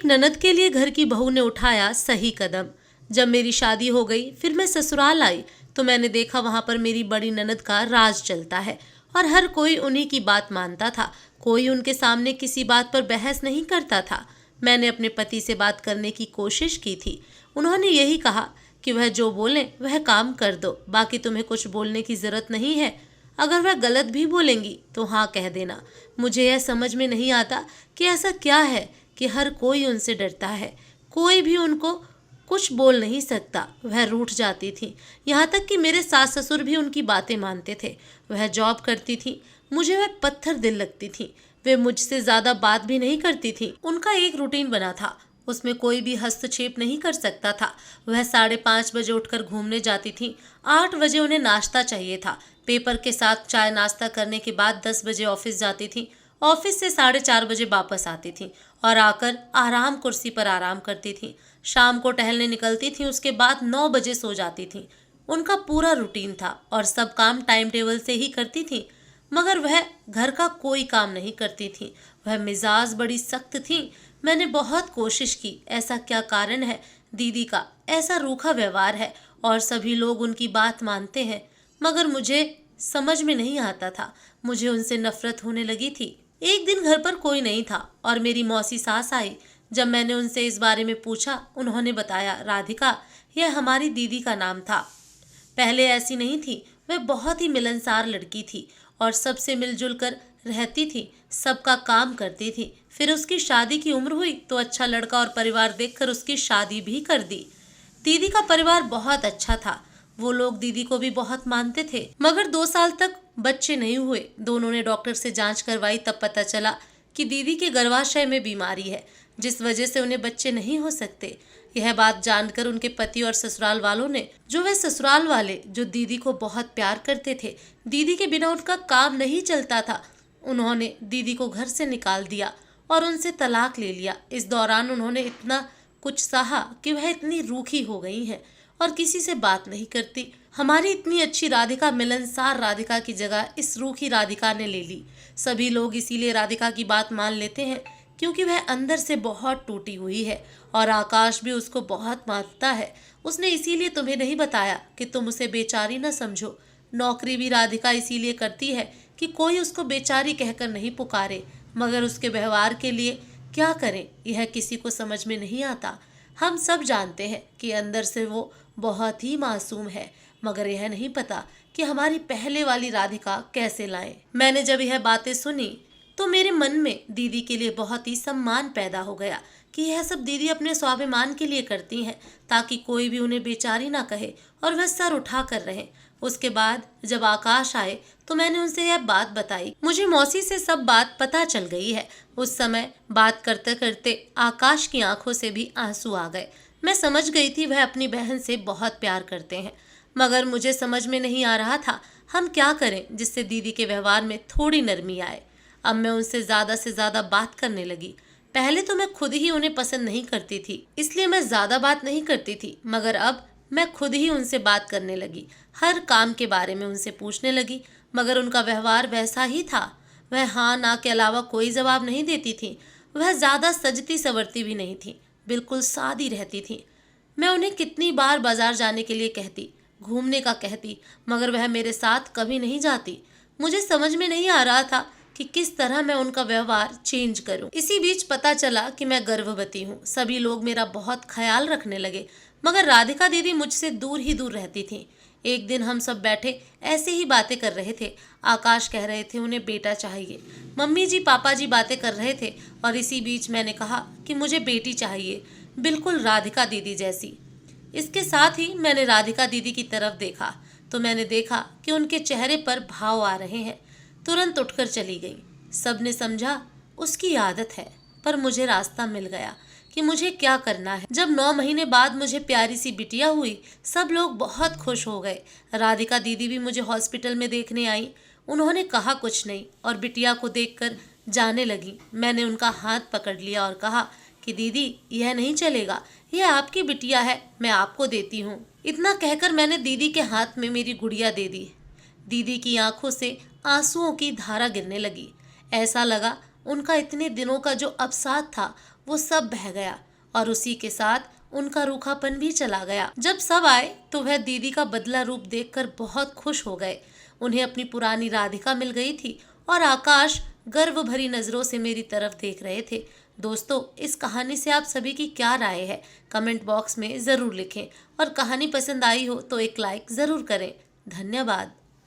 एक ननद के लिए घर की बहू ने उठाया सही कदम। जब मेरी शादी हो गई, फिर मैं ससुराल आई, तो मैंने देखा वहां पर मेरी बड़ी ननद का राज चलता है और हर कोई उन्हीं की बात मानता था। कोई उनके सामने किसी बात पर बहस नहीं करता था। मैंने अपने पति से बात करने की कोशिश की थी। उन्होंने यही कहा कि वह जो बोले वह काम कर दो, बाकी तुम्हें कुछ बोलने की जरूरत नहीं है। अगर वह गलत भी बोलेंगी तो हाँ कह देना। मुझे यह समझ में नहीं आता कि ऐसा क्या है कि हर कोई उनसे डरता है। कोई भी उनको कुछ बोल नहीं सकता। वह रूठ जाती थी। यहाँ तक कि मेरे सास ससुर भी उनकी बातें मानते थे। वह जॉब करती थी, मुझे वह पत्थर दिल लगती थी। वे मुझसे ज्यादा बात भी नहीं करती थी। उनका एक रूटीन बना था, उसमें कोई भी हस्तक्षेप नहीं कर सकता था। वह 5:30 बजे उठकर घूमने जाती थी। 8 बजे उन्हें नाश्ता चाहिए था। पेपर के साथ चाय नाश्ता करने के बाद 10 बजे ऑफिस जाती थी। ऑफिस से 4:30 बजे वापस आती थी और आकर आराम कुर्सी पर आराम करती थी। शाम को टहलने निकलती थी, उसके बाद 9 बजे सो जाती थी। उनका पूरा रूटीन था और सब काम टाइम टेबल से ही करती थी। मगर वह घर का कोई काम नहीं करती थी। वह मिजाज बड़ी सख्त थी। मैंने बहुत कोशिश की, ऐसा क्या कारण है दीदी का ऐसा रूखा व्यवहार है और सभी लोग उनकी बात मानते हैं, मगर मुझे समझ में नहीं आता था। मुझे उनसे नफरत होने लगी थी। एक दिन घर पर कोई नहीं था और मेरी मौसी सास आई। जब मैंने उनसे इस बारे में पूछा, उन्होंने बताया, राधिका, यह हमारी दीदी का नाम था। पहले ऐसी नहीं थी। वह बहुत ही मिलनसार लड़की थी और सबसे मिलजुल कर रहती थी, सबका काम करती थी। फिर उसकी शादी की उम्र हुई तो अच्छा लड़का और परिवार देखकर उसकी शादी भी कर दी। दीदी का परिवार बहुत अच्छा था। वो लोग दीदी को भी बहुत मानते थे। मगर 2 साल तक बच्चे नहीं हुए। दोनों ने डॉक्टर से जांच करवाई, तब पता चला कि दीदी के गर्भाशय में बीमारी है, जिस वजह से उन्हें बच्चे नहीं हो सकते। यह बात जानकर उनके पति और ससुराल वालों ने, जो वे ससुराल वाले जो दीदी को बहुत प्यार करते थे, दीदी के बिना उनका काम नहीं चलता था, उन्होंने दीदी को घर से निकाल दिया और उनसे तलाक ले लिया। इस दौरान उन्होंने इतना कुछ सहा कि वह इतनी रूखी हो गई हैं और किसी से बात नहीं करती। हमारी इतनी अच्छी राधिका, मिलनसार राधिका की जगह इस रूखी राधिका ने ले ली। सभी लोग इसीलिए राधिका की बात मान लेते हैं क्योंकि वह अंदर से बहुत टूटी हुई है और आकाश भी उसको बहुत मानता है। उसने इसीलिए तुम्हें नहीं बताया कि तुम उसे बेचारी न समझो। नौकरी भी राधिका इसीलिए करती है कि कोई उसको बेचारी कहकर नहीं पुकारे, मगर उसके व्यवहार के लिए क्या करें यह किसी को समझ में नहीं आता। हम सब जानते हैं कि अंदर से वो बहुत ही मासूम है, मगर यह नहीं पता कि हमारी पहले वाली राधिका कैसे लाएं। मैंने जब यह बातें सुनी तो मेरे मन में दीदी के लिए बहुत ही सम्मान पैदा हो गया कि यह सब दीदी अपने स्वाभिमान के लिए करती हैं, ताकि कोई भी उन्हें बेचारी ना कहे और वह सर उठा कर रहे। उसके बाद जब आकाश आए तो मैंने उनसे यह बात बताई। मुझे मौसी से सब बात पता चल गई है। उस समय बात करते करते आकाश की आंखों से भी आंसू आ गए। मैं समझ गई थी वह अपनी बहन से बहुत प्यार करते हैं, मगर मुझे समझ में नहीं आ रहा था हम क्या करें जिससे दीदी के व्यवहार में थोड़ी नरमी आए। अब मैं उनसे से ज्यादा बात करने लगी। पहले तो मैं खुद ही उन्हें पसंद नहीं करती थी, इसलिए मैं ज्यादा बात नहीं करती थी, मगर अब मैं खुद ही उनसे बात करने लगी। हर काम के बारे में उनसे पूछने लगी, मगर उनका व्यवहार वैसा ही था। वह हाँ ना के अलावा कोई जवाब नहीं देती थी। वह ज्यादा सजती सवरती भी नहीं थी, बिल्कुल सादी रहती थी। मैं उन्हें कितनी बार बाजार जाने के लिए कहती, घूमने का कहती, मगर वह मेरे साथ कभी नहीं जाती। मुझे समझ में नहीं आ रहा था कि किस तरह मैं उनका व्यवहार चेंज करूं। इसी बीच पता चला कि मैं गर्भवती हूं। सभी लोग मेरा बहुत ख्याल रखने लगे, मगर राधिका दीदी मुझसे दूर ही दूर रहती थी। एक दिन हम सब बैठे ऐसे ही बातें कर रहे थे। आकाश कह रहे थे उन्हें बेटा चाहिए, मम्मी जी पापा जी बातें कर रहे थे और इसी बीच मैंने कहा कि मुझे बेटी चाहिए, बिल्कुल राधिका दीदी जैसी। इसके साथ ही मैंने राधिका दीदी की तरफ देखा तो मैंने देखा कि उनके चेहरे पर भाव आ रहे हैं। तुरंत उठकर चली गई। सबने समझा उसकी आदत है, पर मुझे रास्ता मिल गया कि मुझे क्या करना है। जब 9 महीने बाद मुझे प्यारी सी बिटिया हुई, सब लोग बहुत खुश हो गए। राधिका दीदी भी मुझे हॉस्पिटल में देखने आई। उन्होंने कहा कुछ नहीं और बिटिया को देखकर जाने लगी। मैंने उनका हाथ पकड़ लिया और कहा कि दीदी यह नहीं चलेगा, यह आपकी बिटिया है, मैं आपको देती हूँ। इतना कहकर मैंने दीदी के हाथ में मेरी गुड़िया दे दी। दीदी की आंखों से आंसुओं की धारा गिरने लगी। ऐसा लगा उनका इतने दिनों का जो अवसाद था वो सब बह गया और उसी के साथ उनका रूखापन भी चला गया। जब सब आए तो वह दीदी का बदला रूप देखकर बहुत खुश हो गए। उन्हें अपनी पुरानी राधिका मिल गई थी और आकाश गर्व भरी नजरों से मेरी तरफ देख रहे थे। दोस्तों, इस कहानी से आप सभी की क्या राय है, कमेंट बॉक्स में जरूर लिखें और कहानी पसंद आई हो तो एक लाइक जरूर करें। धन्यवाद।